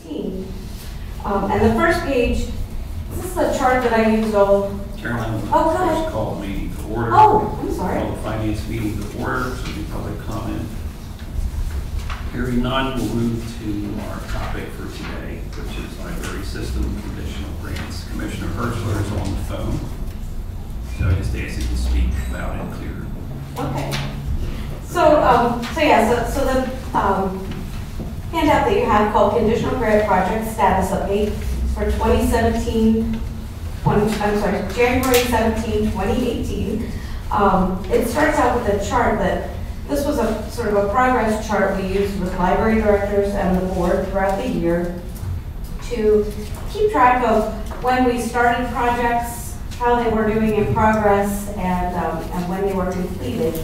2017. And the first page, this is a chart that I used all. Caroline, Oh, go ahead. first call meeting to order. Oh, I'm sorry. Call the finance meeting to order, so any public comment. Hearing none, we'll move to our topic for today, which is library system conditional grants. Commissioner Hirschler is on the phone, so I just ask you to speak loud and clear. Okay. So the handout that you have called Conditional Grant Project Status Update for 2017, January 17, 2018. It starts out with a chart that this was a sort of a progress chart we used with library directors and the board throughout the year to keep track of when we started projects, how they were doing in progress, and when they were completed.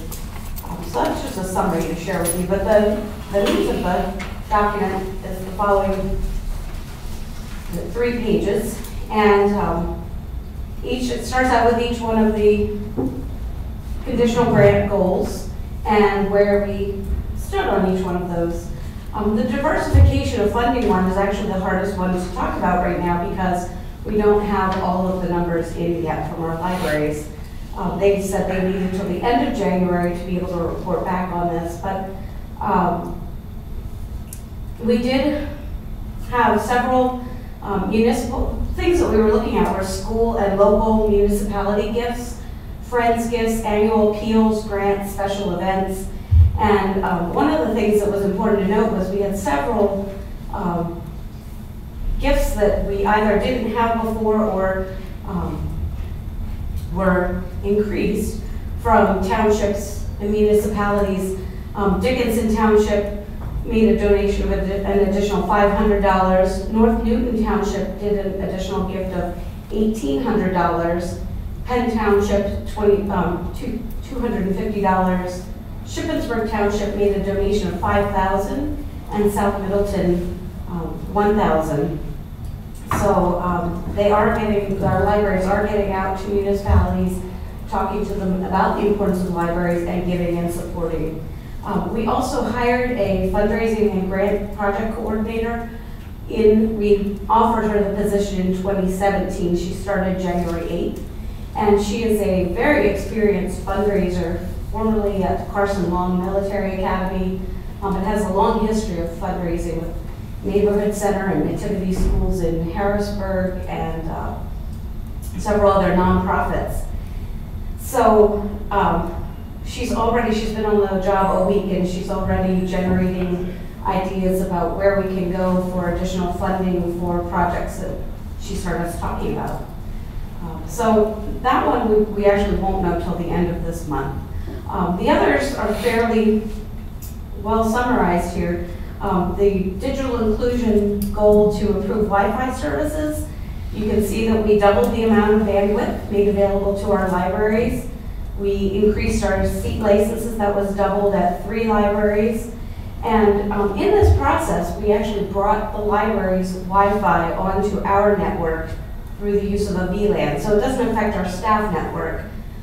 So that's just a summary to share with you, but the meat of the document is the following 3 pages, and it starts out with each one of the conditional grant goals and where we stood on each one of those. The diversification of funding one is actually the hardest one to talk about right now because we don't have all of the numbers in yet from our libraries. They said they needed until the end of January to be able to report back on this, but we did have several municipal things that we were looking at were school and local municipality gifts, friends gifts, annual appeals, grants, special events. And one of the things that was important to note was we had several gifts that we either didn't have before or were increased from townships and municipalities. Dickinson Township made a donation of an additional $500. North Newton Township did an additional gift of $1,800. Penn Township, $250. Shippensburg Township made a donation of $5,000, and South Middleton, $1,000. So our libraries are getting out to municipalities, talking to them about the importance of libraries and giving and supporting. We also hired a fundraising and grant project coordinator. We offered her the position in 2017. She started January 8th. And she is a very experienced fundraiser, formerly at Carson Long Military Academy. It has a long history of fundraising with Neighborhood Center and Nativity Schools in Harrisburg and several other nonprofits. So she's been on the job a week and she's already generating ideas about where we can go for additional funding for projects that she started talking about. So that one we actually won't know till the end of this month. The others are fairly well summarized here. The digital inclusion goal to improve Wi-Fi services. You can see that we doubled the amount of bandwidth made available to our libraries. We increased our seat licenses, that was doubled at 3 libraries. And in this process, we actually brought the library's Wi-Fi onto our network through the use of a VLAN. So it doesn't affect our staff network,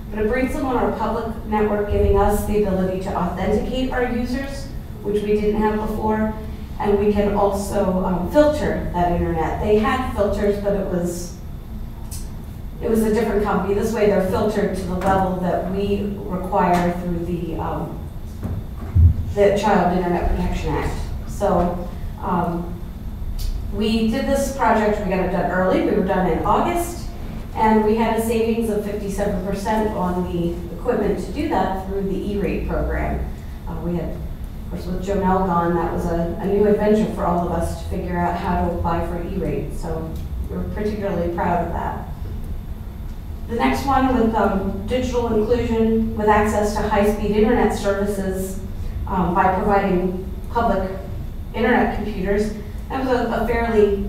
but it brings them on our public network, giving us the ability to authenticate our users, which we didn't have before, and we can also filter that internet. They had filters, but it was a different company. This way they're filtered to the level that we require through the Child Internet Protection Act. So we did this project, we got it done early, we were done in August, and we had a savings of 57% on the equipment to do that through the E-rate program. We had, of course, with Jonelle gone, that was a new adventure for all of us to figure out how to apply for E-rate, so we're particularly proud of that. The next one with digital inclusion with access to high-speed internet services by providing public internet computers. That was a fairly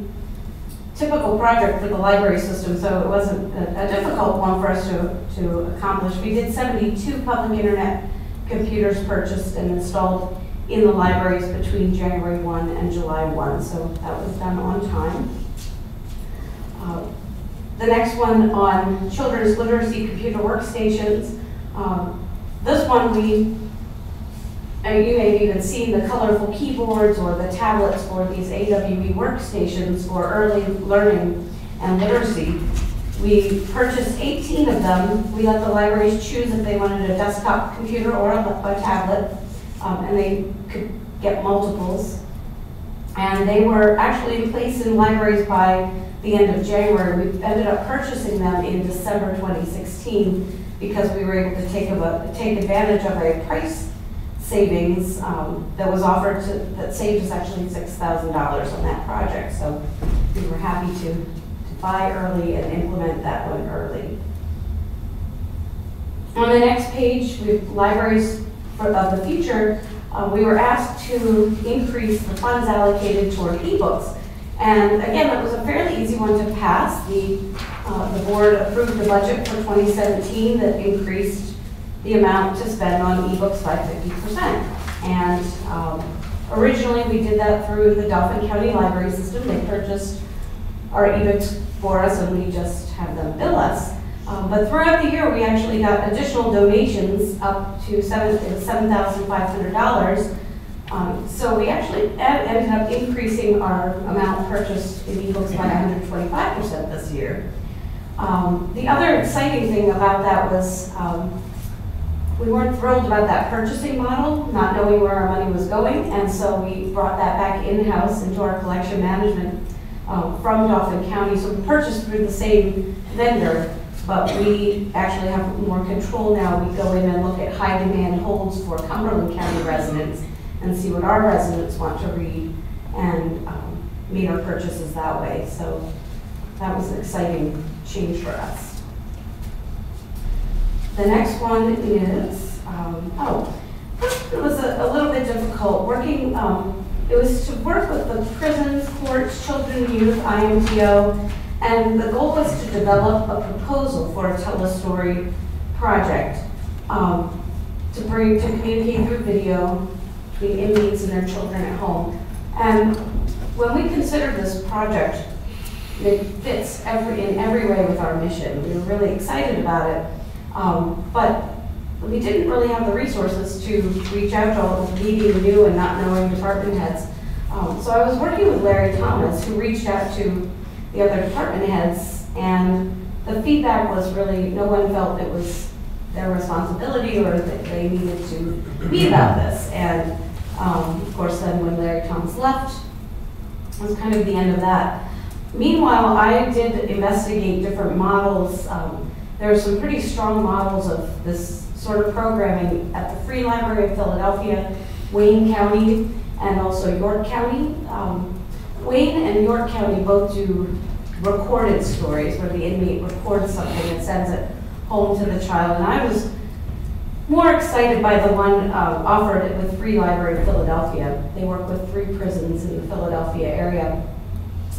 typical project for the library system, so it wasn't a difficult one for us to accomplish. We did 72 public internet computers purchased and installed in the libraries between January 1 and July 1, so that was done on time. The next one on children's literacy computer workstations. This one you may have even seen the colorful keyboards or the tablets for these AWE workstations for early learning and literacy. We purchased 18 of them. We let the libraries choose if they wanted a desktop computer or a tablet, and they could get multiples. And they were actually in place in libraries by the end of January. We ended up purchasing them in December 2016 because we were able to take advantage of a price savings that was offered that saved us actually $6,000 on that project. So we were happy to buy early and implement that one early. On the next page, we have libraries of the future. We were asked to increase the funds allocated toward ebooks. And again, that was a fairly easy one to pass. The board approved the budget for 2017 that increased the amount to spend on ebooks by 50%. And originally we did that through the Dauphin County Library System. They purchased our ebooks for us and we just have them bill us. But throughout the year, we actually got additional donations up to $7,500. So we actually ended up increasing our amount purchased in ebooks by 125% this year. The other exciting thing about that was we weren't thrilled about that purchasing model, not knowing where our money was going, and so we brought that back in-house into our collection management from Dauphin County. So we purchased through the same vendor, but we actually have more control now. We go in and look at high demand holds for Cumberland County residents and see what our residents want to read and made our purchases that way. So that was an exciting change for us. The next one is, it was a little bit difficult working. It was to work with the prisons, courts, children and youth, IMTO, and the goal was to develop a proposal for a tell-a-story project to communicate through video between inmates and their children at home. And when we considered this project, it fits in every way with our mission. We were really excited about it, but we didn't really have the resources to reach out to all the meeting new and not knowing department heads. So I was working with Larry Thomas, who reached out to the other department heads, and the feedback was really no one felt it was their responsibility or that they needed to be about this. And of course, then when Larry Thomas left, it was kind of the end of that. Meanwhile, I did investigate different models. There are some pretty strong models of this sort of programming at the Free Library of Philadelphia, Wayne County, and also York County. Wayne and York County both do recorded stories where the inmate records something and sends it home to the child. And I was more excited by the one offered with Free Library of Philadelphia. They work with 3 prisons in the Philadelphia area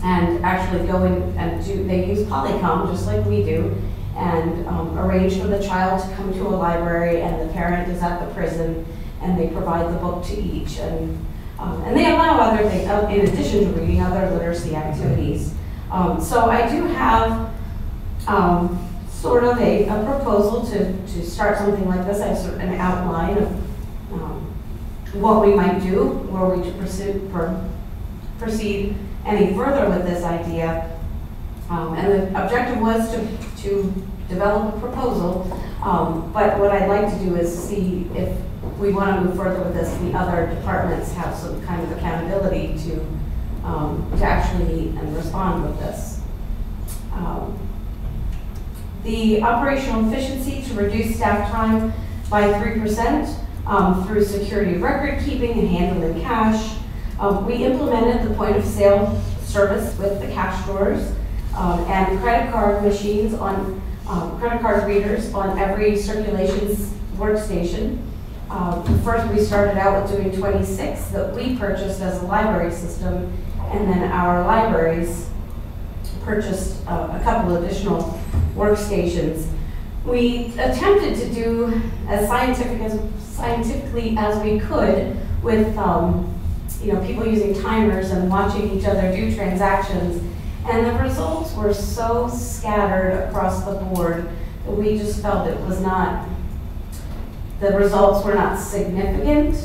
and actually go in and they use Polycom just like we do, and arrange for the child to come to a library and the parent is at the prison and they provide the book to each. And they allow other things, in addition to reading, other literacy activities. So I do have sort of a proposal to start something like this. I have sort of an outline of what we might do, were we to proceed any further with this idea. And the objective was to develop a proposal, but what I'd like to do is see if we want to move further with this, the other departments have some kind of accountability to actually meet and respond with this. The operational efficiency to reduce staff time by 3% through security of record keeping and handling cash. We implemented the point of sale service with the cash drawers and credit card machines on credit card readers on every circulations workstation. First, we started out with doing 26 that we purchased as a library system, and then our libraries purchased a couple additional workstations. We attempted to do as scientifically as we could with people using timers and watching each other do transactions, and the results were so scattered across the board that we just felt it was not. The results were not significant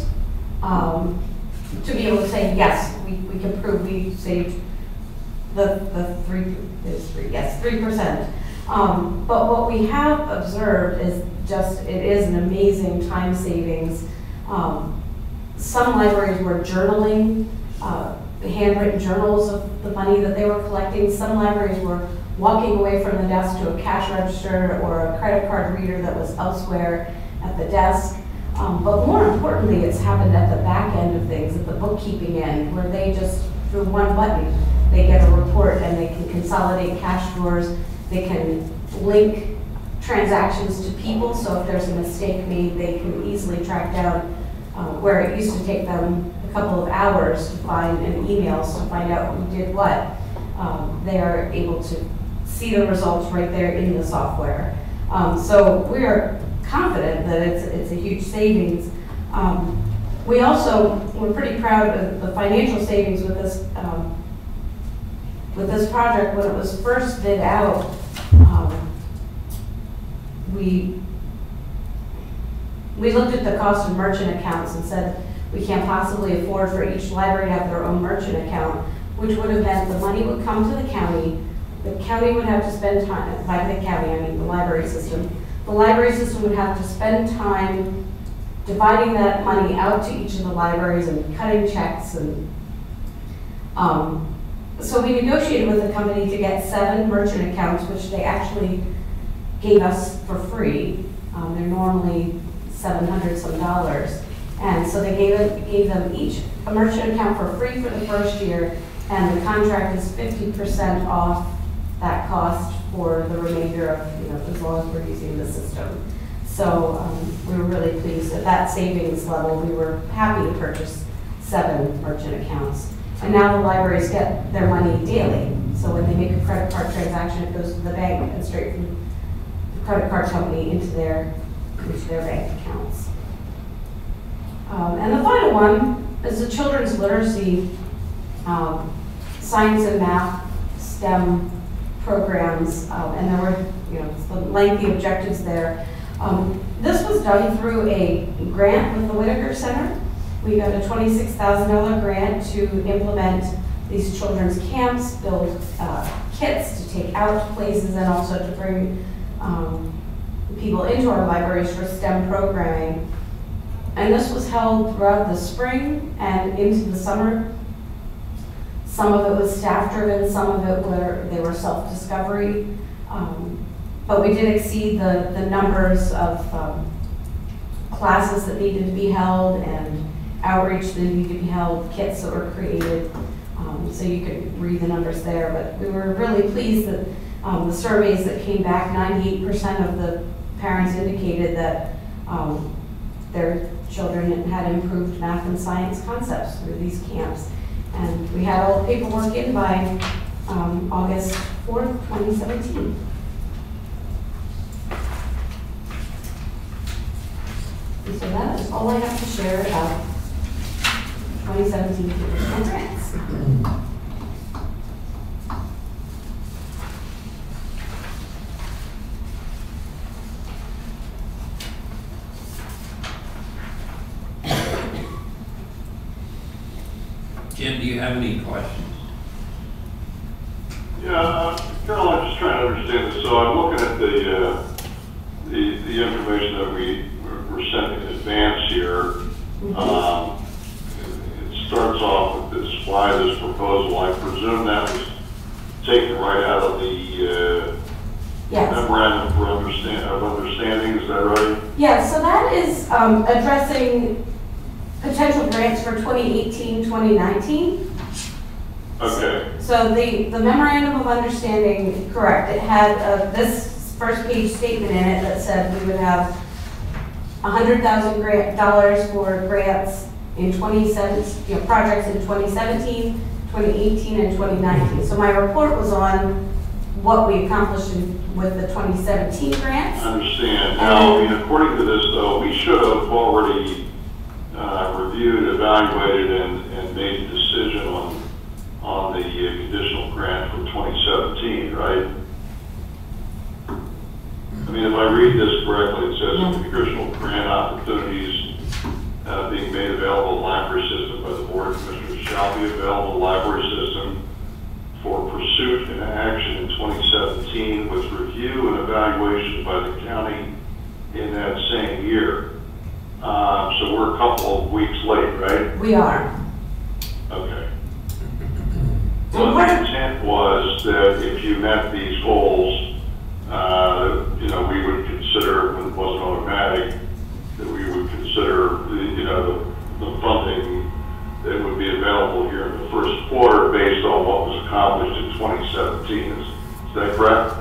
to be able to say, yes, we can prove we saved the 3%. But what we have observed is it is an amazing time savings. Some libraries were journaling, handwritten journals of the money that they were collecting. Some libraries were walking away from the desk to a cash register or a credit card reader that was elsewhere at the desk. But more importantly, it's happened at the back end of things, at the bookkeeping end, where they just, through one button, they get a report and they can consolidate cash drawers, they can link transactions to people, so if there's a mistake made, they can easily track down where it used to take them a couple of hours to find in emails to find out who did what. They are able to see the results right there in the software. So we are confident that it's a huge savings. We're pretty proud of the financial savings with this project. When it was first bid out, we looked at the cost of merchant accounts and said we can't possibly afford for each library to have their own merchant account, which would have meant the money would come to the county would have to spend time, by the county, I mean the library system. The library system would have to spend time dividing that money out to each of the libraries and cutting checks. And so we negotiated with the company to get 7 merchant accounts, which they actually gave us for free. They're normally $700 some. And so they gave them each a merchant account for free for the first year, and the contract is 50% off that cost for the remainder of, as long as we're using the system. So we were really pleased at that savings level. We were happy to purchase 7 merchant accounts. And now the libraries get their money daily. So when they make a credit card transaction, it goes to the bank and straight from the credit card company into their bank accounts. And the final one is the children's literacy, science and math, STEM programs, and there were, some lengthy objectives there. This was done through a grant with the Whitaker Center. We got a $26,000 grant to implement these children's camps, build kits to take out to places, and also to bring people into our libraries for STEM programming. And this was held throughout the spring and into the summer. Some of it was staff-driven, some of it they were self-discovery. But we did exceed the numbers of classes that needed to be held and outreach that needed to be held, kits that were created. So you could read the numbers there. But we were really pleased that the surveys that came back, 98% of the parents indicated that their children had improved math and science concepts through these camps. And we had all the paperwork in by August 4th, 2017. And so that is all I have to share about 2017 traditional grants. Jim, do you have any questions? Yeah, Carol, I'm just trying to understand this. So I'm looking at the information that we were sent in advance here. It starts off with this proposal. I presume that was taken right out of the memorandum of understanding. Is that right? Yeah. So that is addressing potential grants for 2018, 2019. Okay. So the memorandum of understanding, correct, it had this first page statement in it that said we would have $100,000 for grants in 27, projects in 2017, 2018, and 2019. So my report was on what we accomplished with the 2017 grants. I understand. Now, according to this, though, we should have already reviewed, evaluated, and made a decision on the conditional grant for 2017, right? I mean, if I read this correctly, it says conditional grant opportunities being made available to pursuit and action in 2017 with review and evaluation by the county in that same year. So we're a couple of weeks late, right? We are. Okay. Well, the intent was that if you met these goals, you know, we would consider, when it wasn't automatic, that we would consider, you know, the funding that would be available here in the first quarter based on what was accomplished in 2017. Is that correct?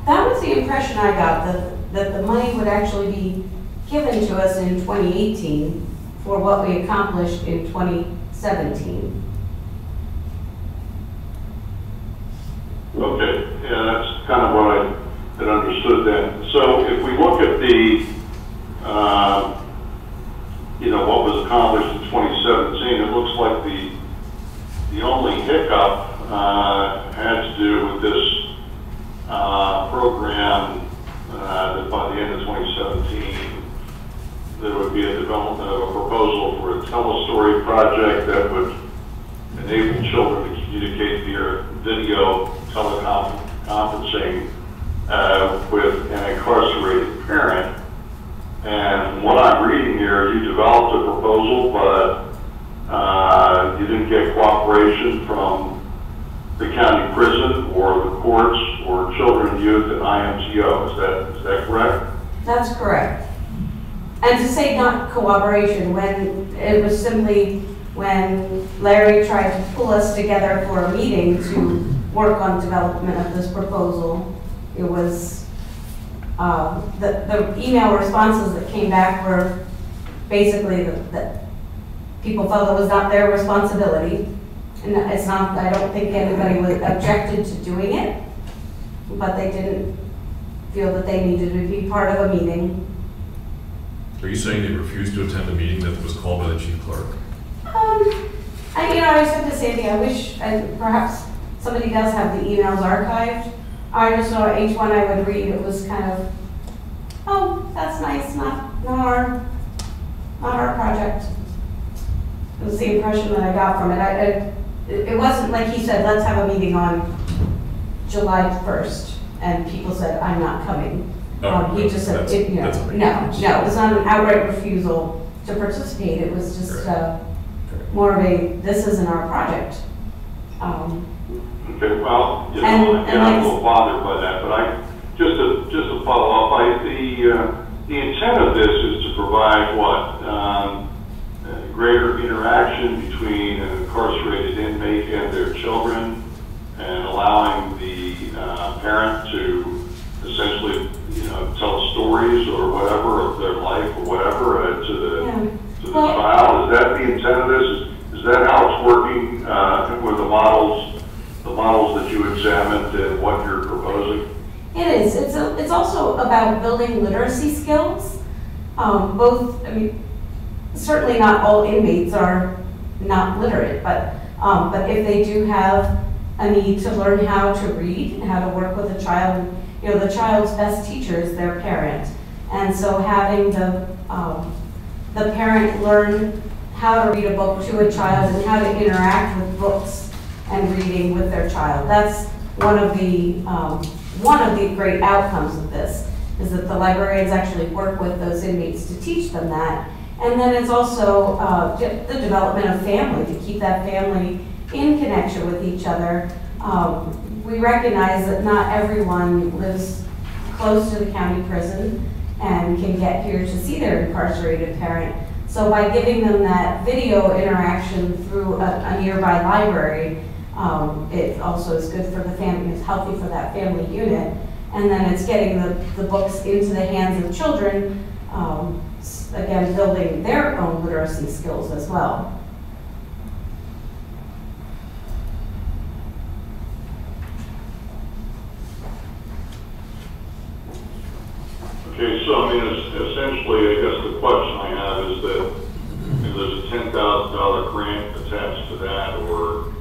That was the impression I got, that the money would actually be given to us in 2018 for what we accomplished in 2017. Okay, yeah, that's kind of what I had understood then. So if we look at the, you know, what was accomplished in 2017, it looks like the only hiccup had to do with this program that by the end of 2017, there would be a development of a proposal for a telestory project that would enable children to communicate via video teleconferencing with an incarcerated parent. And from what I'm reading here, you developed a proposal, but you didn't get cooperation from the county prison or the courts or children, youth, and IMTO. Is that correct? That's correct. And to say not cooperation, when it was simply when Larry tried to pull us together for a meeting to work on development of this proposal, it was the email responses that came back were basically that people felt it was not their responsibility. And it's not, I don't think anybody was objected to doing it, but they didn't feel that they needed to be part of a meeting. Are you saying they refused to attend a meeting that was called by the chief clerk? I said to Sandy, I wish, and perhaps somebody does have the emails archived. I just know each one I would read, it was kind of, oh, that's nice, not our project. It was the impression that I got from it. It wasn't like he said, let's have a meeting on July 1st, and people said, I'm not coming. He just said, no, it was not an outright refusal to participate. It was just more of a, this isn't our project. Okay, well, you know, I'm a little bothered by that, but just to follow up, the intent of this is to provide what? Greater interaction between an incarcerated inmate and their children, and allowing the parent to essentially, you know, tell stories or whatever of their life or whatever to the child. Is that the intent of this? Is that how it's working with the models that you examined and what you're proposing? It is. It's also about building literacy skills. Both, I mean, certainly not all inmates are not literate, but if they do have a need to learn how to read and how to work with a child, you know, the child's best teacher is their parent. And so having the parent learn how to read a book to a child and how to interact with books and reading with their child. That's one of the great outcomes of this, is that the librarians actually work with those inmates to teach them that. And then it's also the development of family, to keep that family in connection with each other. We recognize that not everyone lives close to the county prison and can get here to see their incarcerated parent. So by giving them that video interaction through a nearby library, it also is good for the family, it's healthy for that family unit. And then it's getting the books into the hands of children, again, building their own literacy skills as well. Okay, so I mean, essentially, I guess the question I have is that there's a $10,000 grant attached to that, or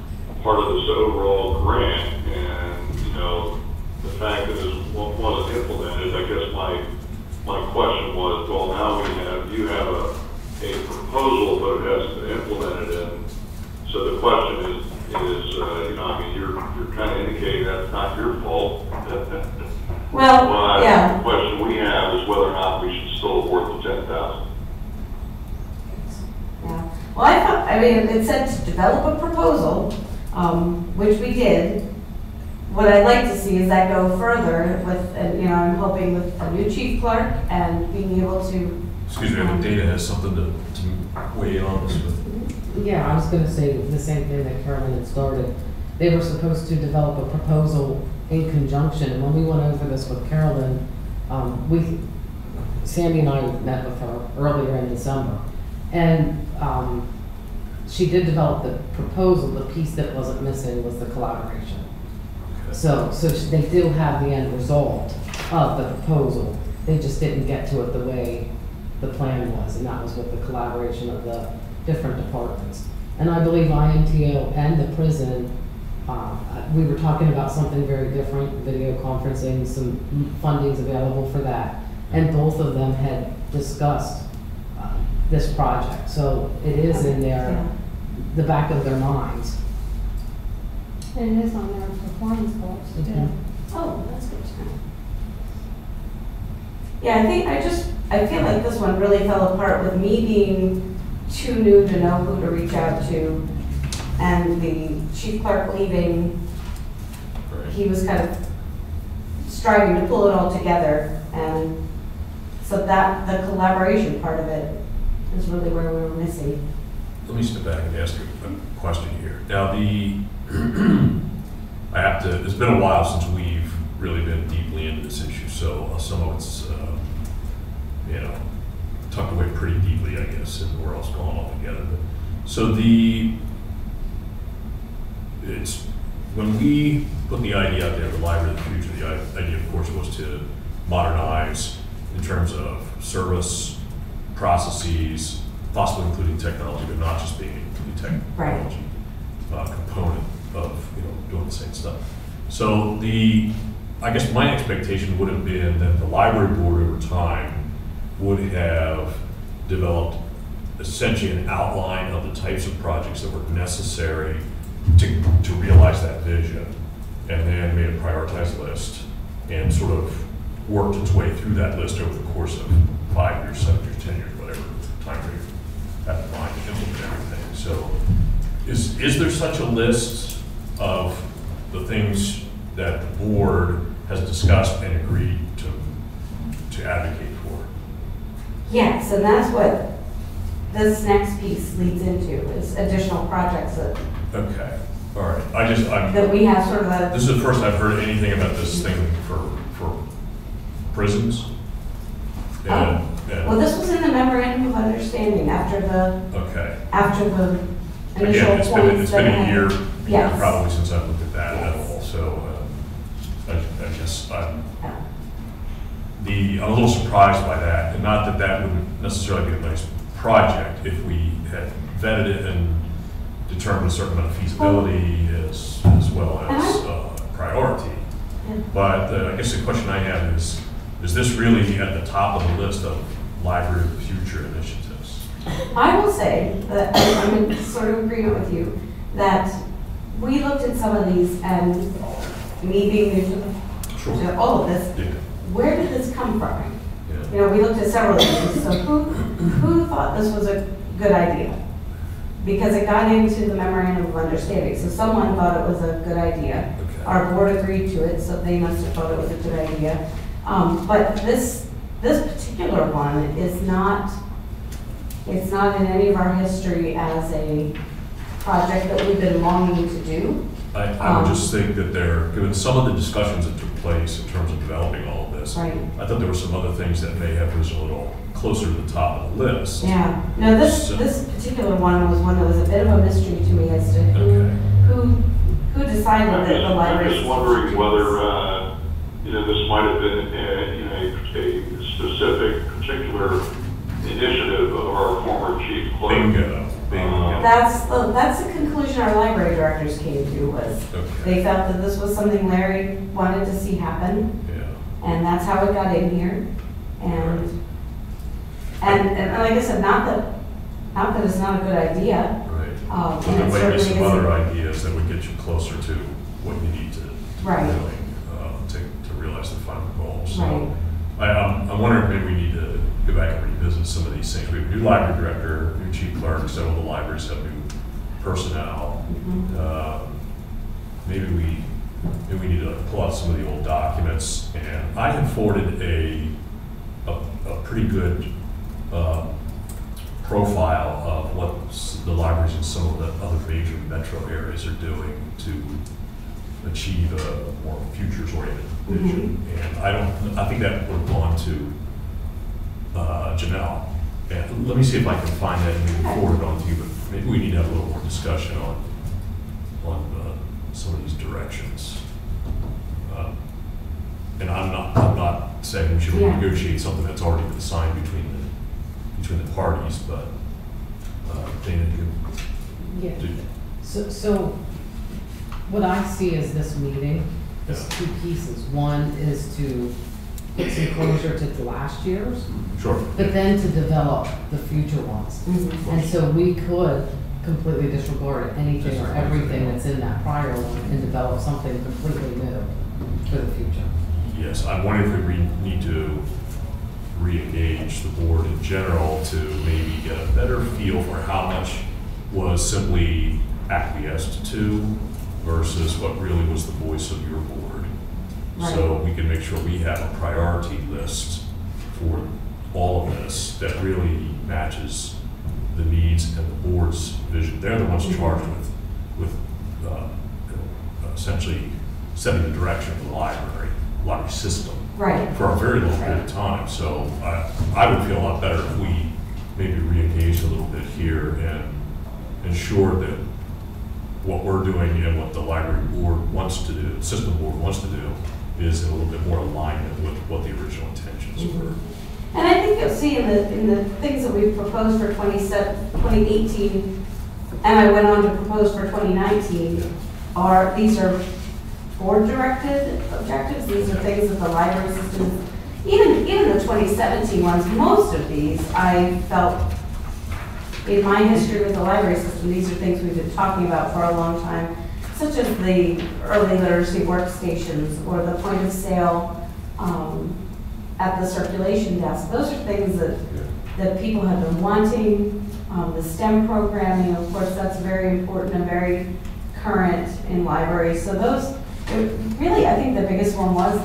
part of this overall grant, and you know, the fact that it wasn't implemented. I guess my question was, well, now you have a proposal, but it hasn't been implemented, and so the question is, you know, I mean, you're kind of Well, yeah. The question we have is whether or not we should still award the 10,000. Yeah. Well, I mean, it said to develop a proposal, which we did. What I'd like to see is that go further with, and, you know, I'm hoping with a new chief clerk and being able to. Excuse me, I think Dana has something to weigh in on this with. Yeah, I was going to say the same thing that Carolyn had started. They were supposed to develop a proposal in conjunction, and when we went over this with Carolyn, Sandy and I met with her earlier in December, and she did develop the proposal. The piece that wasn't missing was the collaboration. Okay. So they do have the end result of the proposal. They just didn't get to it the way the plan was, and that was with the collaboration of the different departments. And I believe IMTO and the prison, we were talking about something very different, video conferencing, some fundings available for that. And both of them had discussed this project. So it is in the back of their minds. And it is on their performance goals too. Mm-hmm. Oh, that's good to know. Yeah, I feel like this one really fell apart with me being too new to know who to reach out to, and the chief clerk leaving. Right. He was kind of striving to pull it all together, and so that the collaboration part of it is really where we were missing. Let me step back and ask you a question here. Now, it's been a while since we've really been deeply into this issue, so some of it's, tucked away pretty deeply, I guess, and we're all going all together. So when we put the idea out there, the library of the future, the idea, of course, was to modernize in terms of service, processes, possibly including technology, but not just being a technology component of doing the same stuff. So I guess my expectation would have been that the library board over time would have developed essentially an outline of the types of projects that were necessary to realize that vision, and then made a prioritized list and sort of worked its way through that list over the course of 5 years, 7 years, 10 years, whatever time frame you have in mind to implement everything. So is there such a list of the things that the board has discussed and agreed to advocate for? Yes, and that's what this next piece leads into, is additional projects that. Okay, all right. That we have sort of a. This is the first I've heard anything about this thing for prisons. Well, this was in the memorandum of understanding after the initial Again, it's been a year, yes. probably since I've looked at that at all. So I guess I'm a little surprised by that, and not that wouldn't necessarily be a nice project if we had vetted it and determined a certain amount of feasibility as well as priority. But I guess the question I have is this really at the top of the list of Library of the Future initiatives? I will say that I'm in sort of agreement with you that we looked at some of these, and me being new to all of this, where did this come from? Yeah. We looked at several of these. So who thought this was a good idea? Because it got into the memorandum of understanding. So someone thought it was a good idea. Okay. Our board agreed to it, so they must have thought it was a good idea. But this particular one is not. It's not in any of our history as a project that we've been longing to do. I would just think that given some of the discussions that took place in terms of developing all of this, right. I thought there were some other things that may have risen a little closer to the top of the list. Yeah. No, this particular one was one that was a bit of a mystery to me as to who decided that the library. I'm just wondering whether this might have been a specific, particular initiative of our former chief clerk. Bingo. That's the conclusion our library directors came to, was they felt that this was something Larry wanted to see happen, and that's how it got in here. And like I said, not that it's not a good idea. Right. There might be some other ideas that would get you closer to what you need to be doing to realize the final goal. these things. We have a new library director, new chief clerk, several of the libraries have new personnel. Maybe we need to pull out some of the old documents, and I had forwarded a pretty good profile of what the libraries in some of the other major metro areas are doing to achieve a more futures-oriented vision. And I think that would have gone to Janelle. And let me see if I can find that and maybe forward it on to you, but maybe we need to have a little more discussion on some of these directions. And I'm not saying we should negotiate something that's already been signed between the parties, but Dana, Yeah. So what I see as this meeting is two pieces. One is to put some closure to the last year's, sure, but then to develop the future ones. And so we could completely disregard anything or everything that's in that prior one and develop something completely new for the future. Yes, I'm wondering if we need to re-engage the board in general to maybe get a better feel for how much was simply acquiesced to versus what really was the voice of your board. Right. So we can make sure we have a priority list for all of this that really matches the needs and the board's vision. They're the ones charged with essentially setting the direction of the library system for a very long period of time. So I would feel a lot better if we maybe re-engage a little bit here and ensure that what we're doing and what the library board wants to do, the system board wants to do, is in a little bit more alignment with what the original intentions were. And I think you'll see in the things that we've proposed for 2018, and I went on to propose for 2019, these are board-directed objectives. These are things that the library system, even the 2017 ones, most of these I felt, in my history with the library system, these are things we've been talking about for a long time, such as the early literacy workstations or the point of sale at the circulation desk. Those are things that people have been wanting. The STEM programming, of course, that's very important and very current in libraries. So those, really, I think the biggest one was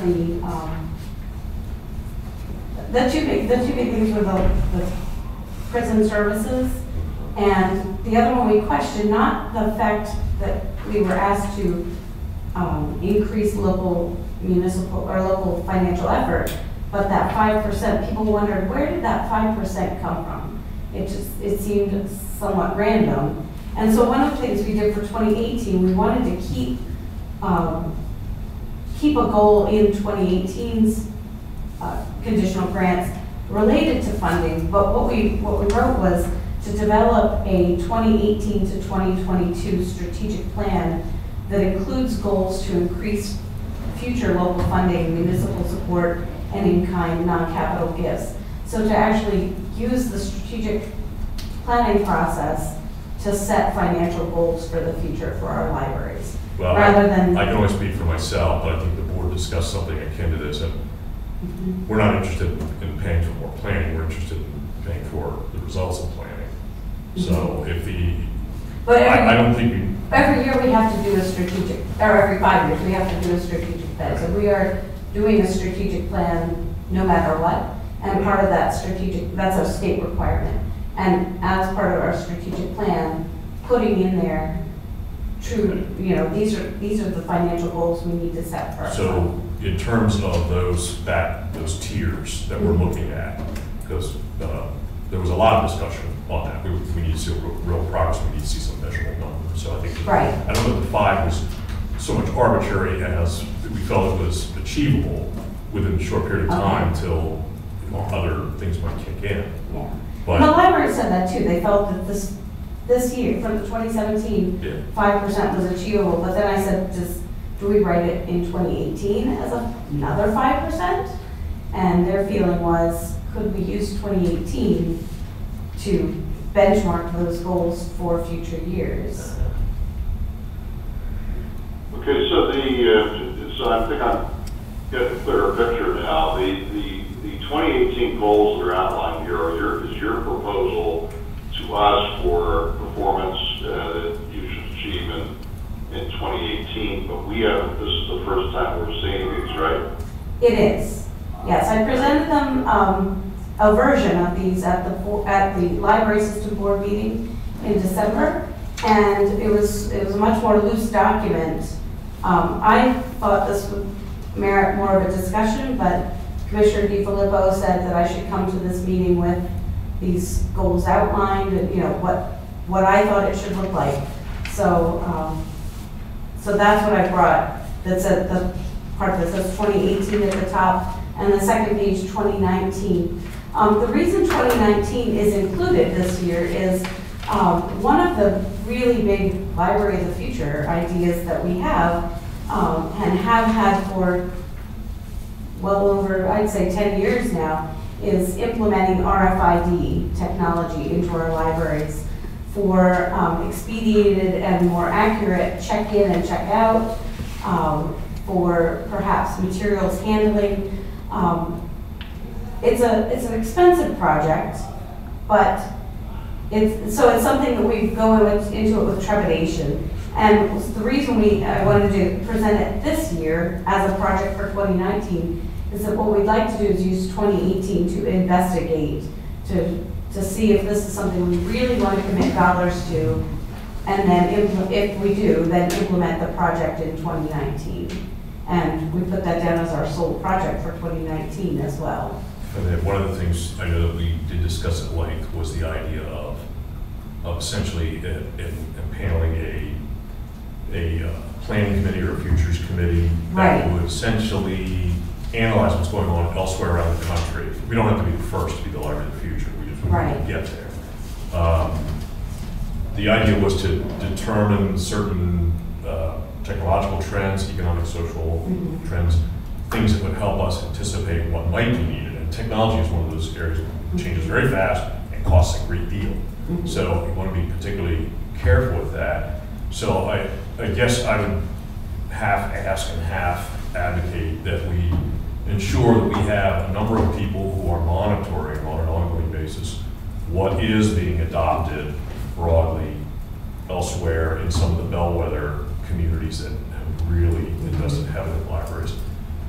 the two big things were the prison services, and the other one we questioned, not the fact that we were asked to increase local municipal or local financial effort, but that 5%, people wondered, where did that 5% come from? It seemed somewhat random. And so one of the things we did for 2018, we wanted to keep a goal in 2018's conditional grants related to funding, but what we wrote was to develop a 2018 to 2022 strategic plan that includes goals to increase future local funding, municipal support, and in-kind non-capital gifts. So to actually use the strategic planning process to set financial goals for the future for our libraries. Well, rather than I can only speak for myself, but I think the board discussed something akin to this, and we're not interested in paying for more planning, we're interested in paying for the results of planning. So if I don't think every year we have to do a strategic, or every 5 years we have to do a strategic plan. So we are doing a strategic plan no matter what, and part of that that's a state requirement. And as part of our strategic plan, putting in there true, these are the financial goals we need to set for ourselves. So in terms of those tiers that we're looking at, because there was a lot of discussion on that. We need to see real progress. We need to see some measurable numbers. So I think I don't know if the 5 was so much arbitrary as we felt it was achievable within a short period of time until other things might kick in. Yeah. But the library said that too. They felt that this year, from the 2017, 5% was achievable. But then I said, do we write it in 2018 as another 5%? And their feeling was, could we use 2018 to benchmark those goals for future years? Okay, so so I think I'm getting a clearer picture now. The 2018 goals that are outlined here, is is your proposal to us for performance that you should achieve in 2018, but this is the first time we're seeing these, right? It is. Yes, I presented them a version of these at the library system board meeting in December, and it was a much more loose document. I thought this would merit more of a discussion, but Commissioner DiFilippo said that I should come to this meeting with these goals outlined and what I thought it should look like. So so that's what I brought. That's at the part that says 2018 at the top, and the second page 2019. The reason 2019 is included this year is one of the really big Library of the Future ideas that we have and have had for well over, I'd say 10 years now, is implementing RFID technology into our libraries for expedited and more accurate check-in and check-out, for perhaps materials handling. It's an expensive project, but it's something that we go into it with trepidation. And the reason I wanted to present it this year as a project for 2019 is that what we'd like to do is use 2018 to investigate, to see if this is something we really want to commit dollars to, and then if we do, then implement the project in 2019. And we put that down as our sole project for 2019 as well. And then one of the things I know that we did discuss at length was the idea of essentially impaneling a planning committee or a futures committee that would essentially analyze what's going on elsewhere around the country. We don't have to be the first to be the Library of the Future. We just want to get there. The idea was to determine certain technological trends, economic, social trends, things that would help us anticipate what might be needed. And technology is one of those areas that changes very fast and costs a great deal. So we want to be particularly careful with that. So I guess I would half ask and half advocate that we ensure that we have a number of people who are monitoring on an ongoing basis what is being adopted broadly elsewhere in some of the bellwether communities that have really invested heavily in libraries.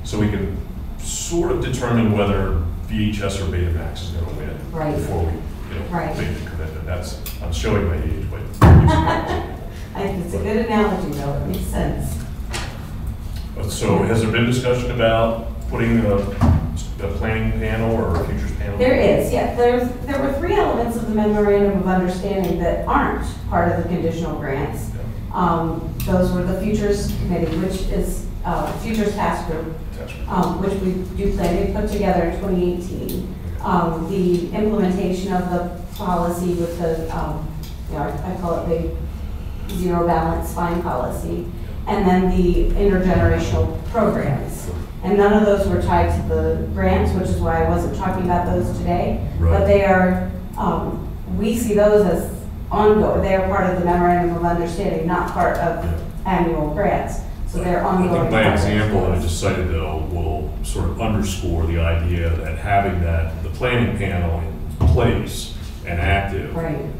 So we can sort of determine whether VHS or Betamax is going to win before we make the commitment. I'm showing my age, but it's a good analogy though, it makes sense. So has there been discussion about putting a planning panel or a futures panel? There is, yeah. There were 3 elements of the memorandum of understanding that aren't part of the conditional grants. Those were the Futures Committee, which is Futures Task Group, which we do plan to put together in 2018. The implementation of the policy with the, I call it the zero balance spine policy, and then the intergenerational programs. And none of those were tied to the grants, which is why I wasn't talking about those today. But they are, we see those as ongoing. They are part of the memorandum of understanding, not part of annual grants. So they're ongoing. I think my example that I just cited, though, will sort of underscore the idea that having the planning panel in place and active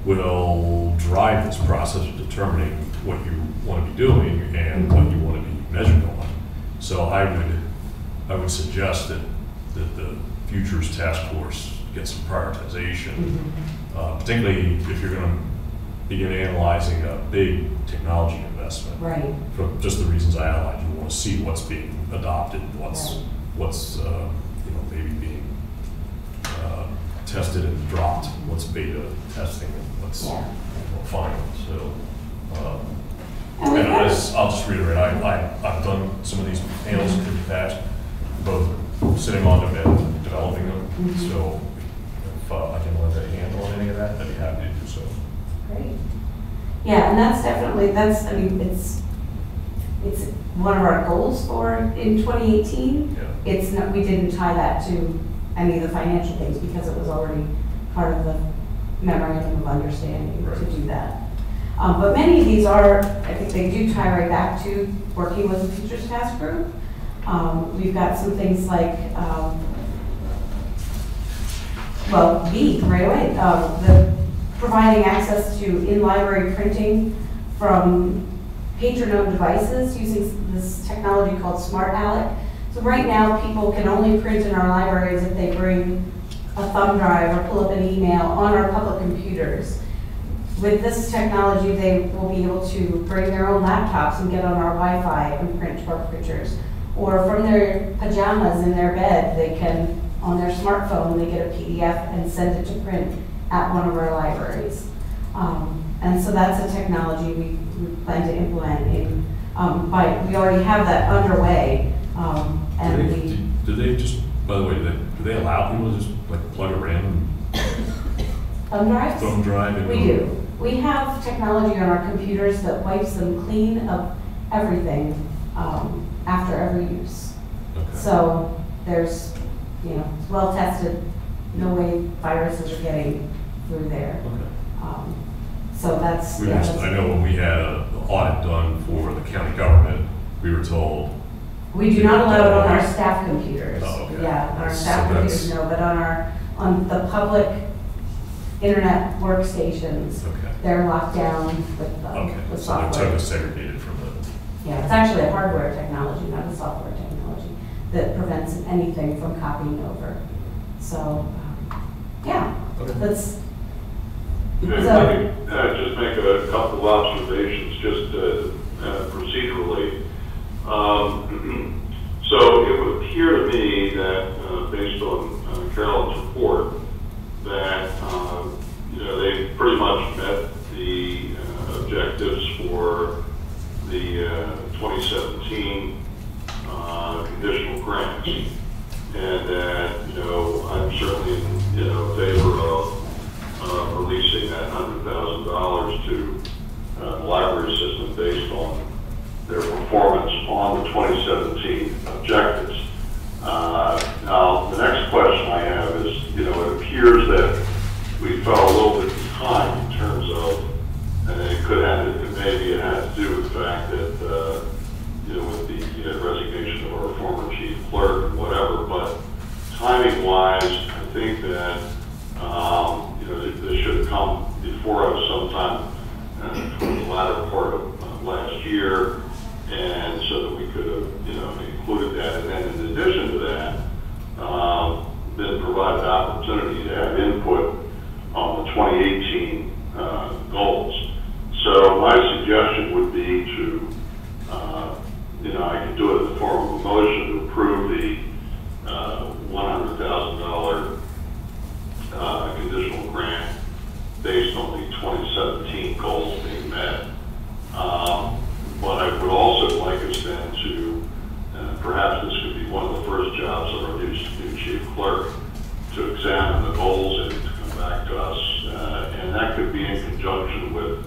will drive this process of determining what you want to be doing and what you want to be measured on. So I would suggest that the Futures Task Force get some prioritization, particularly if you're going to begin analyzing a big technology investment. For just the reasons I outlined, you want to see what's being adopted, what's maybe being tested and dropped, what's beta testing, and what's final. So, and I'll just reiterate, I've done some of these panels in the past, both sitting on them and developing them. So if I can lend a hand on any of that, I'd be happy to do so. Great. Yeah, and that's definitely, it's one of our goals in 2018. It's not, we didn't tie that to any of the financial things because it was already part of the memorandum of understanding to do that. But many of these I think they do tie right back to working with the Futures Task Group. We've got some things like well, B, right away, the providing access to in-library printing from patron-owned devices using this technology called Smart Alec. So right now, people can only print in our libraries if they bring a thumb drive or pull up an email on our public computers. With this technology, they will be able to bring their own laptops and get on our Wi-Fi and print to our printers. Or from their pajamas in their bed, they can, on their smartphone, they get a PDF and send it to print at one of our libraries. And so that's a technology we plan to implement in, we already have that underway. Do they just, by the way, do they allow people to just like plug a random thumb drives? thumb drive in? We do. We have technology on our computers that wipes them clean of everything after every use. Okay. So there's, it's well tested, no way viruses are getting through there. Okay. So that's, I know when we had an audit done for the county government, we were told. we do not allow it on our staff computers. Oh, okay. Yeah, on our So staff computers, that's- no, but on the public internet workstations, Okay. they're locked down with Okay, with so they're software. totally segregated from the, Yeah, it's actually a hardware technology, not a software technology, that prevents anything from copying over. So, yeah, Okay. that's, If I could just make a couple of observations, just procedurally. So it would appear to me that, based on Carolyn's report, that they pretty much met the objectives for the 2017 conditional grants, and that I'm certainly in favor of releasing that $100,000 to the library system based on their performance on the 2017 objectives. Now, the next question I have is, it appears that we fell a little bit behind in terms of, and maybe it had to do with the fact that, with the resignation of our former chief clerk and whatever, but timing-wise, I think that, this should have come before us sometime towards the latter part of last year, and so that we could have, included that. And then in addition to that, then provided opportunity to have input on the 2018 goals. So my suggestion would be to, I could do it in the form of a motion to approve the $100,000 conditional grant based on the 2017 goals being met. But I would also like us then to, perhaps this could be one of the first jobs of our new chief clerk, to examine the goals and to come back to us. And that could be in conjunction with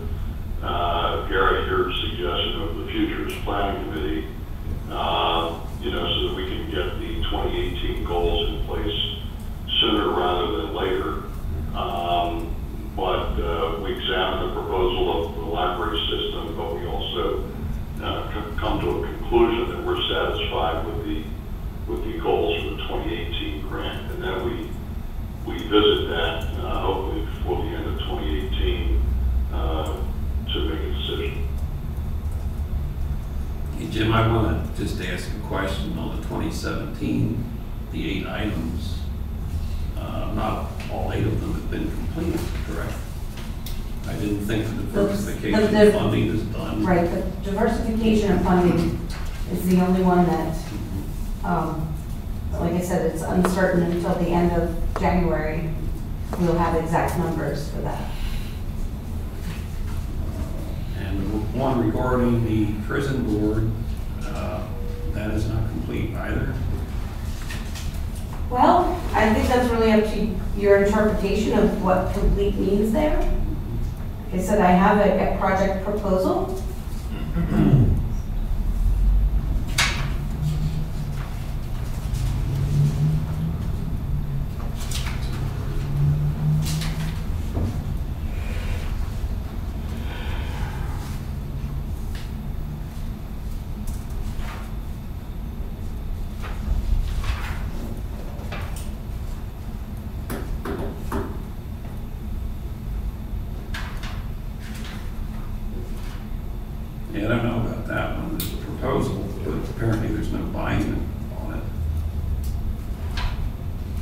Gary, your suggestion of the Futures Planning Committee, so that we can get the 2018 goals in place sooner rather than later. But we examine the proposal of the library system, but we also come to a conclusion that we're satisfied with the goals for the 2018 grant, and then we visit that hopefully before the end of 2018 to make a decision. Hey, Jim, I want to just ask a question on the 2017, the 8 items. Not all 8 of them have been completed, correct? I didn't think the diversification the funding is done. right, the diversification of funding is the only one that, like I said, it's uncertain until the end of January. We'll have exact numbers for that. And one regarding the prison board, that is not complete either. Well, I think that's really up to your interpretation of what complete means there. Like I said, I have a project proposal. apparently there's no buy-in on it.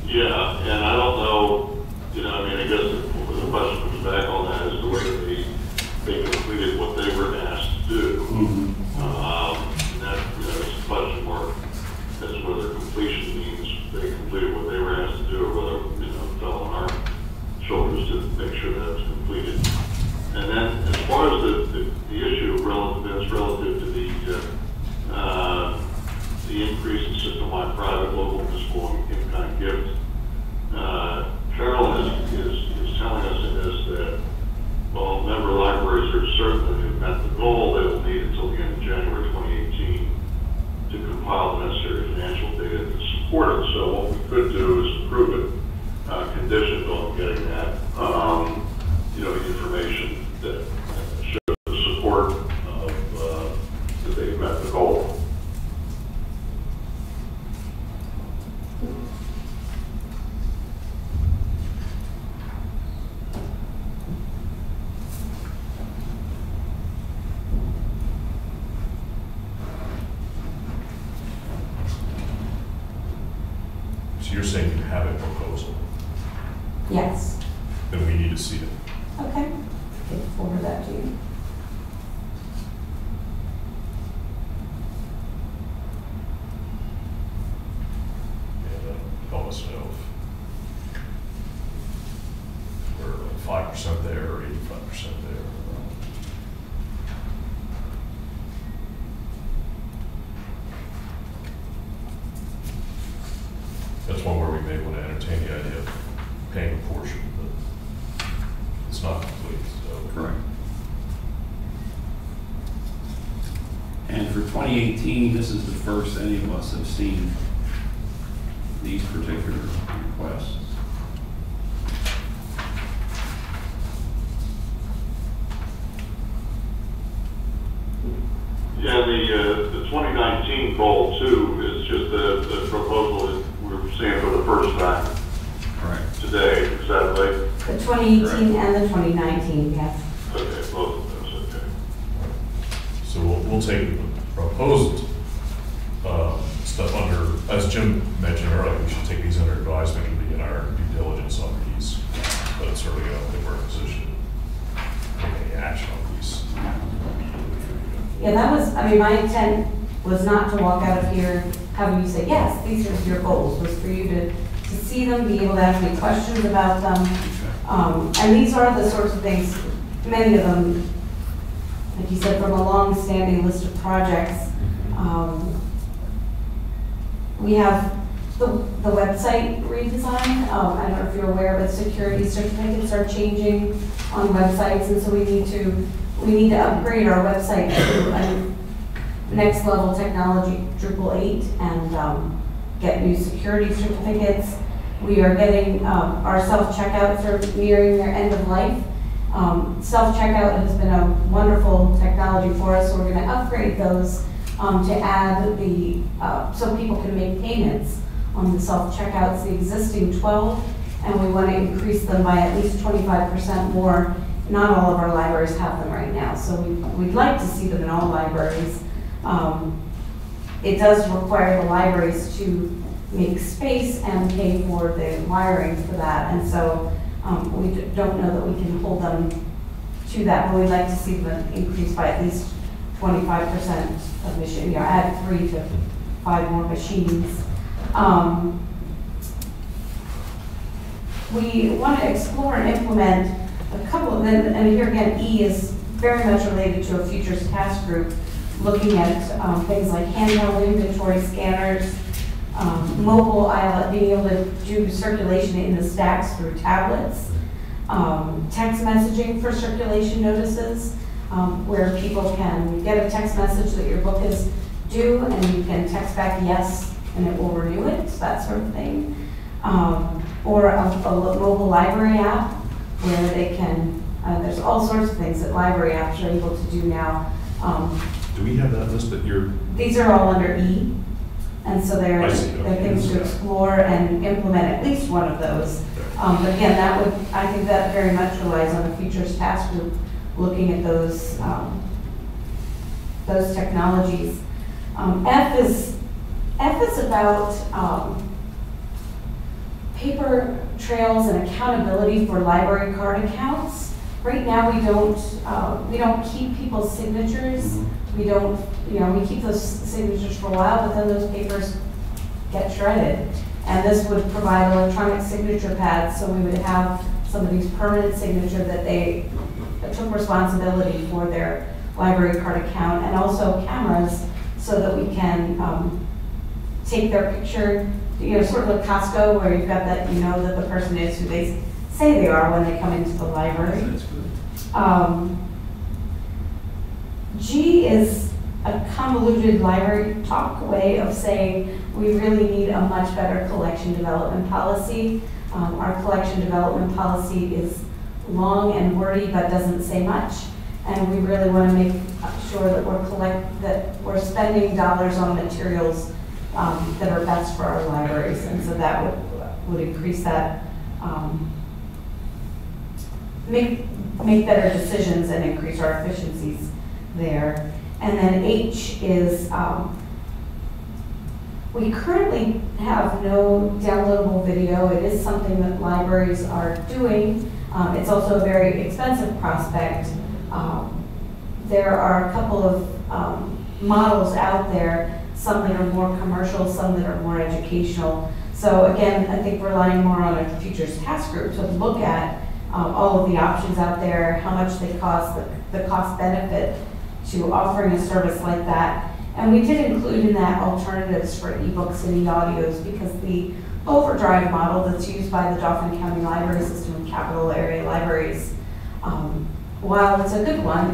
Yeah, and I don't know, I mean, I guess the question comes back on that as to whether they completed what they were asked to do. Mm-hmm. And that, is a question mark as to whether completion means they completed what they were asked to do, or whether, it fell on our shoulders to make sure that it's completed. And then, as far as the issue relative to the increase in system-wide private, local, municipal, and in-kind gift, Carolyn is telling us in this that, well, member libraries are certainly have met the goal they will need until the end of January 2018 to compile the necessary financial data to support it. So what we could do is approve it, conditioned on getting that, information that shows the support of that they've met the goal. So you're saying you have a proposal, Yes. then we need to see it. Okay. I'll forward that to you. And help us know if we're 5% there or 85% there. That's one where we may want to entertain the idea of paying a portion, but it's not complete, so. Correct. And for 2018, this is the first any of us have seen these particular requests. Yeah, the 2019 goal too is just the proposal that we're seeing for the first time Correct. today. Is that right? The 2018 and the 2019, yes. Okay, both of those. Okay. So we'll take the proposed stuff under, as Jim mentioned earlier, we should take these under advisement and begin our due diligence on these. But certainly I don't think we're in a position to take any action on these immediately for you. Yeah, that was, my intent was not to walk out of here having you say, yes, these are your goals, was for you to see them, be able to ask me questions about them. And these are the sorts of things, many of them, like you said, from a long-standing list of projects. We have the website redesign. I don't know if you're aware, but security certificates are changing on websites, and so we need to upgrade our website to a next level technology, Drupal 8, and get new security certificates. We are getting our self-checkouts are nearing their end of life. Self-checkout has been a wonderful technology for us, so we're going to upgrade those to add the, so people can make payments on the self-checkouts, the existing 12, and we want to increase them by at least 25% more. Not all of our libraries have them right now, so we'd like to see them in all libraries. It does require the libraries to make space and pay for the wiring for that, and so we don't know that we can hold them to that, but we'd like to see them increase by at least 25% of machine, add 3 to 5 more machines. We want to explore and implement a couple of them, and here again, E is very much related to a futures task group, looking at things like handheld inventory scanners, mobile ILS, being able to do circulation in the stacks through tablets, text messaging for circulation notices, where people can get a text message that your book is due, and you can text back yes, and it will renew it, that sort of thing. Or a mobile library app where they can, there's all sorts of things that library apps are able to do now. Do we have that list that you're? These are all under E, and so they're things to explore and implement at least one of those. But again, I think that very much relies on the futures task group looking at those technologies. F is about paper trails and accountability for library card accounts. Right now, we don't keep people's signatures. We don't, we keep those signatures for a while, but then those papers get shredded. And this would provide electronic signature pads, so we would have somebody's permanent signature that they took responsibility for their library card account, and also cameras so that we can take their picture, sort of like Costco, where you've got that, that the person is who they say they are when they come into the library. That's good. G is a convoluted library talk way of saying we really need a much better collection development policy. Our collection development policy is long and wordy but doesn't say much, and we really want to make sure that we're spending dollars on materials that are best for our libraries, and so that would increase that, make better decisions and increase our efficiencies there. And then H is, we currently have no downloadable video. It is something that libraries are doing. It's also a very expensive prospect. There are a couple of models out there, some that are more commercial, some that are more educational. So again, I think relying more on a futures task group to look at all of the options out there, how much they cost, the cost benefit to offering a service like that. And we did include in that alternatives for ebooks and e-audios, because the overdrive model that's used by the Dauphin County Library System and capital area libraries, while it's a good one,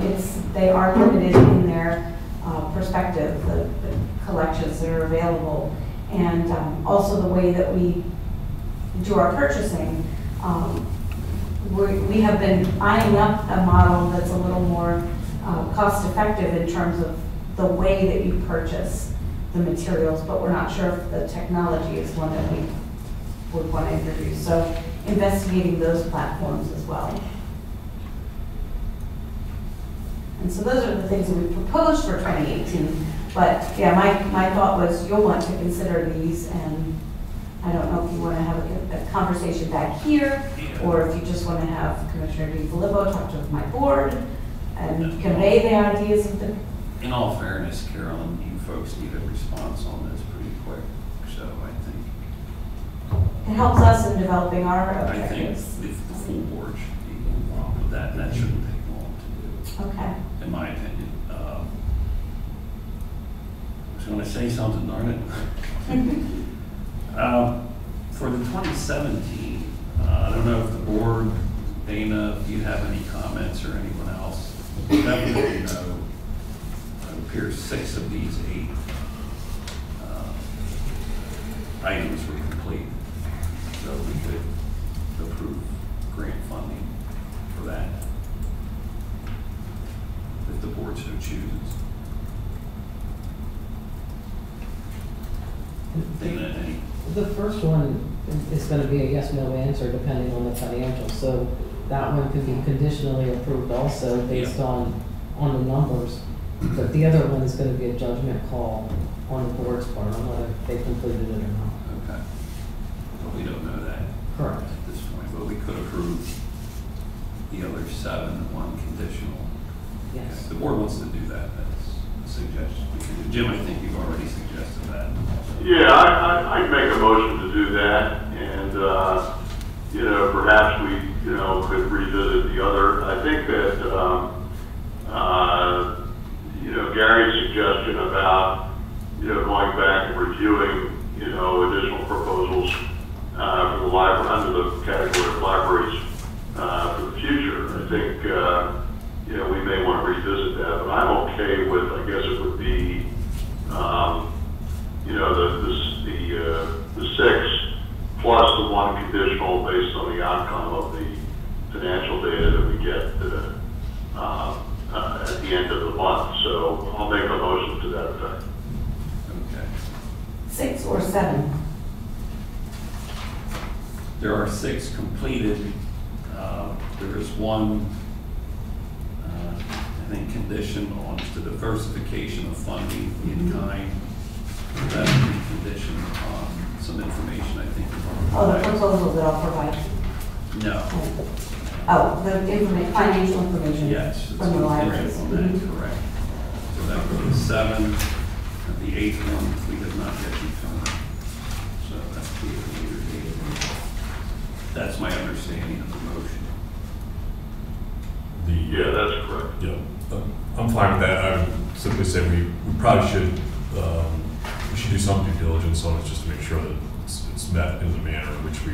they are limited in their perspective, the collections that are available, and also the way that we do our purchasing. We have been eyeing up a model that's a little more cost effective in terms of the way that you purchase the materials, but we're not sure if the technology is one that we would want to introduce. So investigating those platforms as well. And so those are the things that we proposed for 2018. But yeah, my thought was you'll want to consider these, and I don't know if you want to have a conversation back here, or if you just want to have Commissioner DiFilippo talk to my board and convey the ideas of the. In all fairness, Carolyn, you folks need a response on this pretty quick, so I think. It helps us in developing our objectives. I think if the full board should be involved with that, and that shouldn't take long to do. Okay. In my opinion. I was going to say something, darn it. For the 2017, I don't know if the board, Dana, if you have any comments or anyone else, definitely know. It appears 6 of these 8 items were complete, so we could approve grant funding for that if the board so chooses. Dana, any? The first one is going to be a yes/no answer depending on the financials. So that one could be conditionally approved also based on the numbers. But the other one is going to be a judgment call on the board's part on whether they completed it or not. Okay. Well, we don't know that. Correct. At this point, but we could approve the other 7, 1 conditional. Yes. Okay. The board wants to do that. That's a suggestion. Jim, I think you've already suggested that. Yeah, I'd make a motion to do that, and perhaps we could revisit the other. I think that Gary's suggestion about going back and reviewing additional proposals for the library under the category of libraries for the future. I think we may want to revisit that, but I'm okay with. I guess it would be the 6 plus the 1 conditional based on the outcome of the financial data that we get at the end of the month. So I'll make a motion to that effect. Okay. 6 or 7? There are 6 completed. There is 1, think, conditioned on just the diversification of funding in kind. That would be conditioned on some information, I think. Oh, the proposal that I'll provide. No. Oh, the financial information. Yes. it's From the libraries. contingent on that, correct. So that would be 7, and the 8th one, we did not get determined. So that's the 8. That's my understanding of the motion. Yeah, that's correct. Yeah, I'm fine with that. I would simply say we probably should, we should do some due diligence on it just to make sure that it's met in the manner in which we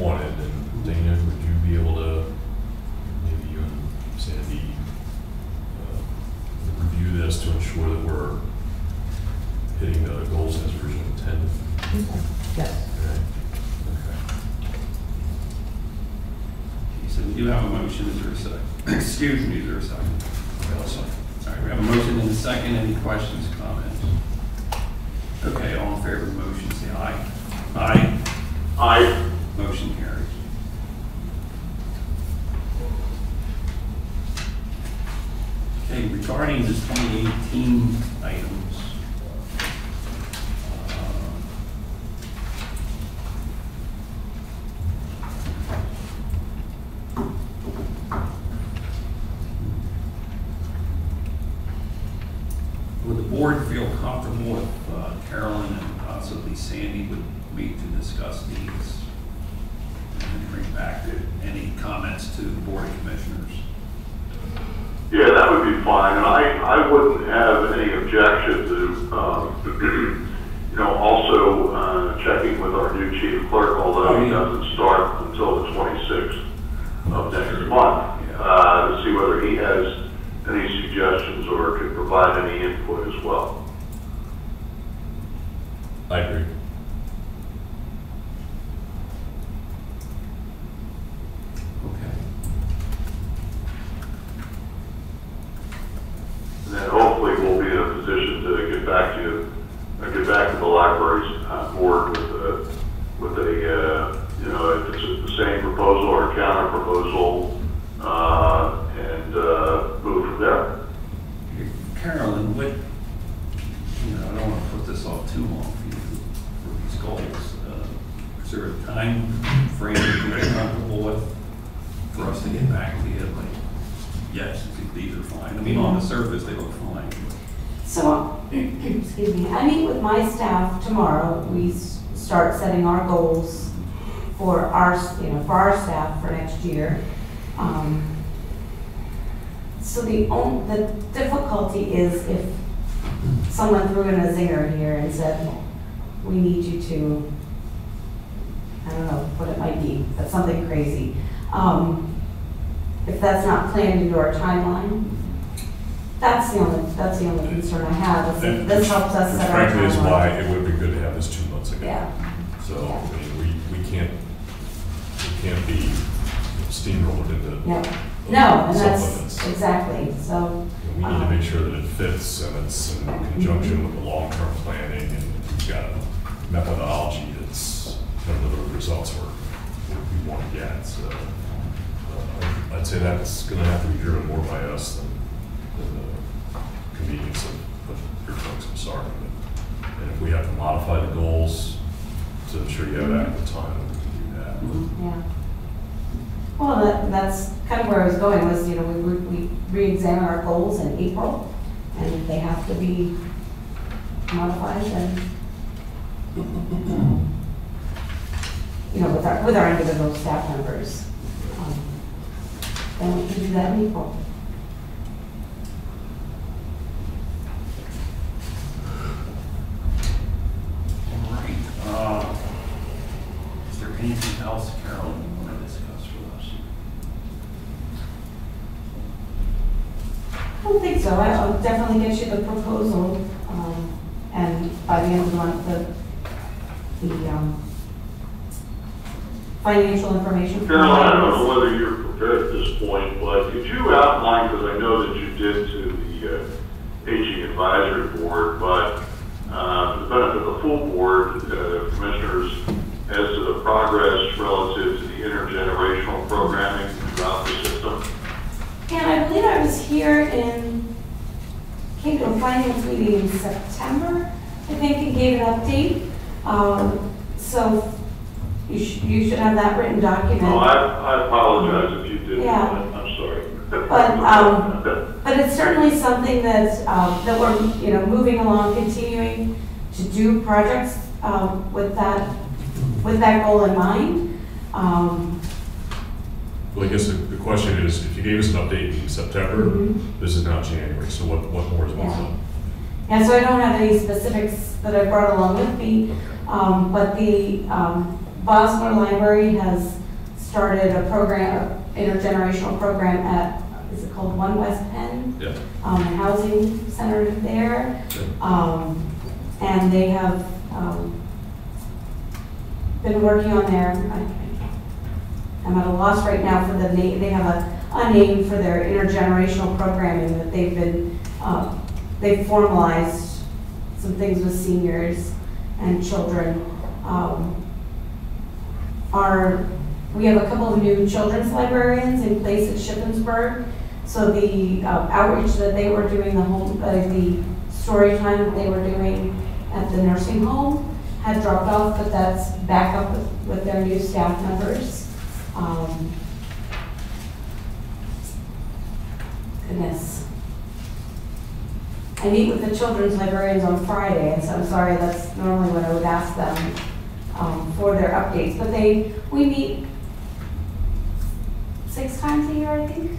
wanted. And Dana, would you be able to, maybe you and Sandy, review this to ensure that we're hitting the goals as originally intended? Yes. Okay. So we do have a motion, is there a second? Excuse me, is there a second? Okay, I'll second. All right, we have a motion and a second. Any questions, comments? Okay, all in favor of the motion, say aye. Aye. Aye. Motion carries. Okay, regarding the 2018 items, would the board feel comfortable if Carolyn and possibly Sandy would meet to discuss these and bring back any comments to the Board of Commissioners? Yeah, that would be fine, and I wouldn't have any objection to, also checking with our new chief clerk, although he doesn't start until the 26th of next month, to see whether he has any suggestions or could provide any input as well. I agree. Okay. And then hopefully we'll be in a position to get back to the library's board with a if it's the same proposal or a counter proposal, and move from there. Carolyn, what, I don't want to put this off too long for you for these goals. Is there a time frame that you're comfortable with for us to get back to you? Like, yes, these are fine. I mean, on the surface, they look fine. So, excuse me, I meet with my staff tomorrow. We start setting our goals for our staff for next year. So the difficulty is if someone threw in a zinger here and said, we need you to, I don't know what it might be, but something crazy. If that's not planned into our timeline, that's the only concern I have. This helps us set our timeline. Frankly, is why it would be good to have this 2 months ago. Yeah. So, I mean, we can't be steamrolled into No, and that's supplements. exactly, so. We need to make sure that it fits and it's in conjunction with the long-term planning, and we've got a methodology that's going to deliver the results we want to get. So I'd say that's going to have to be driven more by us than the convenience of your folks. I'm sorry. And if we have to modify the goals to ensure you have adequate time, we can do that. Yeah. Well, that's kind of where I was going, was, we re-examine our goals in April, and if they have to be modified, then, with our individual staff members, then we can do that in April. All right. Is there anything else, Carolyn, you want to discuss with us? I don't think so. I'll definitely get you the proposal, and by the end of the month, the financial information. Carolyn, I don't know whether you're prepared at this point, but could you outline, because I know that you did to the Aging Advisory Board, but for the benefit of the full board, commissioners, as to the progress relative to the intergenerational programming throughout the system? And I believe I was here in think and gave an update. So you should have that written document. No, I apologize if you did. Yeah. I'm sorry. But it's certainly something that, that we're, moving along, continuing to do projects, with that goal in mind. Well, I guess the question is, if you gave us an update in September, this is now January, so what more is Yeah. on? And so I don't have any specifics that I brought along with me, but the Bosmore Library has started a program, intergenerational program at, is it called One West Penn? Yeah. A housing center there. And they have been working on I'm at a loss right now for the name. They have a name for their intergenerational programming that they've been, they've formalized some things with seniors and children. We have a couple of new children's librarians in place at Shippensburg. So the outreach that they were doing, the story time that they were doing at the nursing home had dropped off, but that's back up with their new staff members. Goodness. I meet with the children's librarians on Friday, and so I'm sorry, that's normally when I would ask them for their updates. But we meet 6 times a year, I think.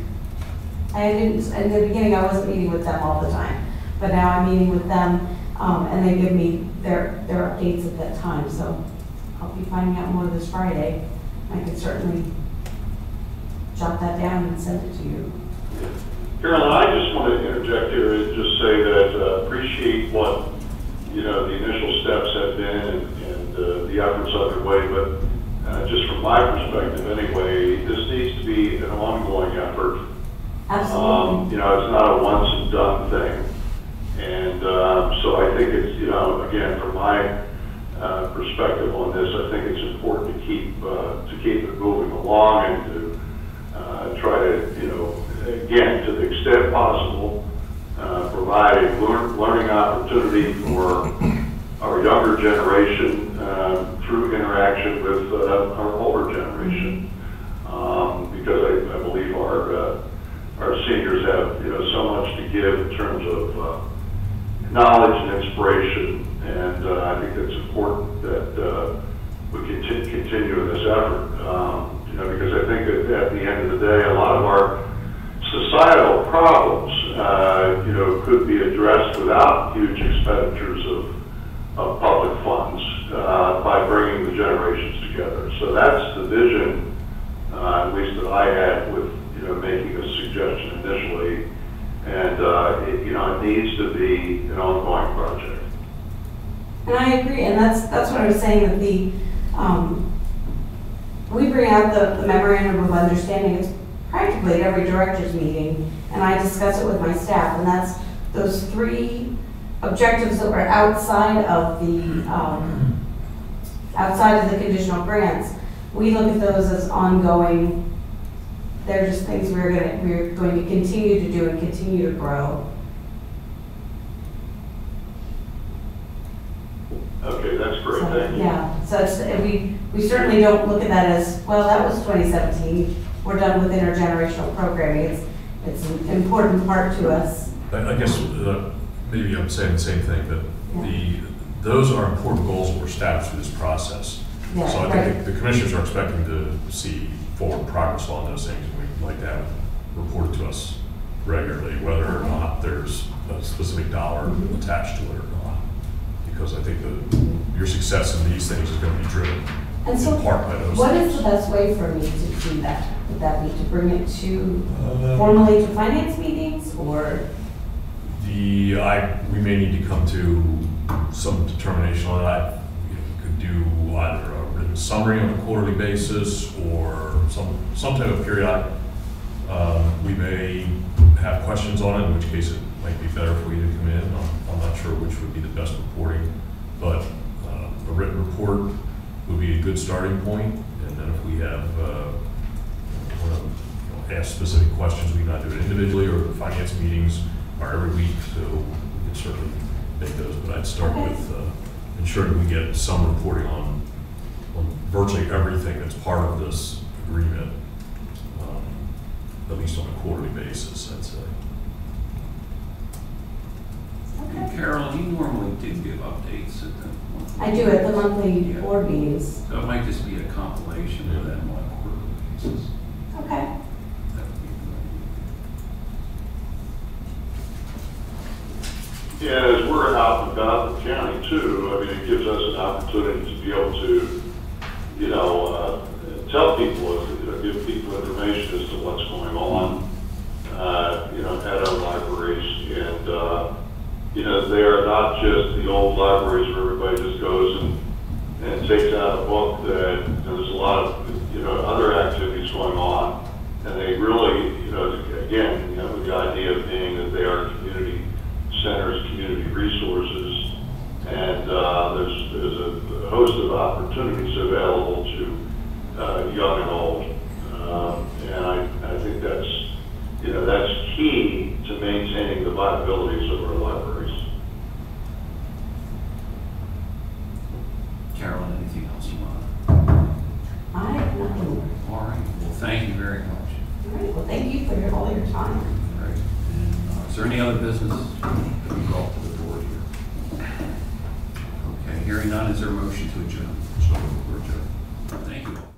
In the beginning, I wasn't meeting with them all the time, but now I'm meeting with them, and they give me their updates at that time. So I'll be finding out more this Friday. I can certainly jot that down and send it to you. Carolyn, I just want to interject here and just say that appreciate what the initial steps have been and the efforts underway, but just from my perspective anyway, this needs to be an ongoing effort. Absolutely. It's not a once and done thing, and so I think it's again from my perspective on this, I think it's important to keep it moving along and to try to again, to the extent possible, provide a learning opportunity for our younger generation through interaction with our older generation, because I believe our seniors have so much to give in terms of knowledge and inspiration, and I think it's important that we continue in this effort, because I think that at the end of the day, a lot of our societal problems, could be addressed without huge expenditures of public funds by bringing the generations together. So that's the vision, at least that I had with making a suggestion initially, and it needs to be an ongoing project. And I agree, and that's what I was saying, that we bring out the memorandum of understanding. It's practically at every director's meeting, and I discuss it with my staff, and that's those 3 objectives that were outside of the conditional grants. We look at those as ongoing. They're just things we're going to continue to do and continue to grow. Okay, that's great. So, thank you. yeah, so we certainly don't look at that as, well, that was 2017. We're done with intergenerational programming. It's an important part to us. I guess maybe I'm saying the same thing, but those are important goals that were established through this process. Yeah, so I think the commissioners are expecting to see forward progress on those things, and we'd like to have it reported to us regularly, whether or not there's a specific dollar attached to it or not. Because I think your success in these things is going to be driven And so, in part by those what things. is the best way for me to do that? Would that be to bring it to formally to finance meetings, or? We may need to come to some determination on that. We could do either a written summary on a quarterly basis or some type of periodic. We may have questions on it, in which case it might be better for you to come in. I'm not sure which would be the best reporting, but a written report would be a good starting point. And then if we have ask specific questions, we can either do it individually or the finance meetings are every week, so we can certainly make those, but I'd start Okay. with ensuring we get some reporting on virtually everything that's part of this agreement, at least on a quarterly basis, I'd say. And Carol, you normally do give updates at the monthly. I do at the monthly Yeah. board meetings. So it might just be a compilation of them on a quarterly basis. Okay. That would be good. Yeah, as we're out and about the county too, I mean, it gives us an opportunity to be able to, tell people, give people information as to what's going on, at our libraries. And, they are not just the old libraries where everybody just goes and takes out a book. That there's a lot of, other activities going on. And they really, again, with the idea of being that they are community centers, community resources, and there's a host of opportunities available to young and old, and I think that's key to maintaining the viabilities of our libraries. Carolyn, anything else you want? I have nothing more. All right, well, thank you very much. All right, well, thank you for all your time. All right. And, is there any other business that we brought to the board here? Okay, hearing none, is there a motion to adjourn? So we're adjourned. Thank you all.